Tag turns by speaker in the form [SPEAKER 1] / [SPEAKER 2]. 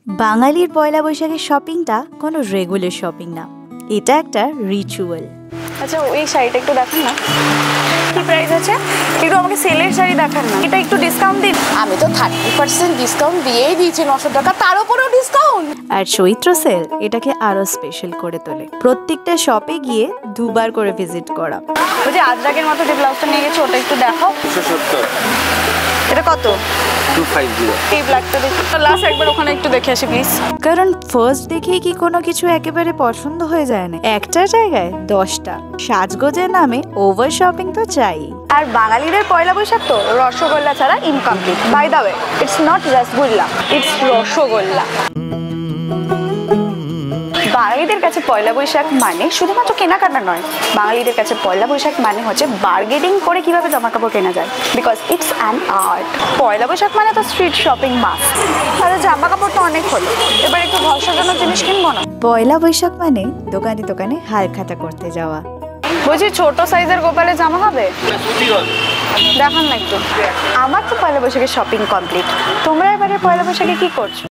[SPEAKER 1] বাঙালির পয়লা বৈশাখের শপিংটা কোনো রেগুলার শপিং না, এটা একটা রিচুয়াল।
[SPEAKER 2] আচ্ছা ওই শাড়িটা একটু দেখান না, কি প্রাইস আছে? একটু আমাকে সেলের শাড়ি দেখান না, এটা একটু ডিসকাউন্ট দিন।
[SPEAKER 3] আমি তো 30% ডিসকাউন্ট দিয়েই দিয়েছি, 900 টাকা, তার উপরেও ডিসকাউন্ট।
[SPEAKER 1] আর চৈত্র সেল এটাকে আরো স্পেশাল করে তোলে। প্রত্যেকটা শপে গিয়ে দুবার করে ভিজিট করা।
[SPEAKER 2] ওই যে আজরাকের মতো যে ব্লাউজটা নিয়ে গেছে ওটা একটু দেখাও।
[SPEAKER 4] 270
[SPEAKER 2] এটা কত?
[SPEAKER 4] 250
[SPEAKER 2] এই ব্ল্যাকটা দেখি, লাস্ট একবার ওখানে একটু দেখে আসি প্লিজ।
[SPEAKER 1] কারণ ফার্স্ট দেখেই কি কোনো কিছু একেবারে পছন্দ হয়ে যায় না, একটা জায়গায় 10টা। সাজগোজের নামে ওভার শপিং তো চাই।
[SPEAKER 2] আর বাঙালিদের পয়লা বৈশাখ তো রসগোল্লা ছাড়া incomplete. By the way, it's not rosogolla, it's rosogolla. বাঙালিদের কাছে পয়লা বৈশাখ মানে শুধুমাত্র কেনাকাটা নয়, বাঙালিদের কাছে পয়লা বৈশাখ মানে হচ্ছে বার্গেনিং করে কিভাবে জামা কাপড় কেনা যায়, বিকজ ইটস অ্যান আর্ট। পয়লা বৈশাখ মানে তো স্ট্রিট শপিং মাস্ট। তাহলে জামা কাপড় তো অনেক হলো, এবার একটু ঘর সাজানোর জিনিস কিনবো না?
[SPEAKER 1] পয়লা বৈশাখ মানে দোকানে দোকানে হালখাতা করতে যাওয়া।
[SPEAKER 2] বলছি ছোট সাইজের গোপালের জামা হবে? দেখান না একটু। আমার তো পয়লা বৈশাখের শপিং কমপ্লিট। তোমরা এবারে পয়লা বৈশাখে কি করছো?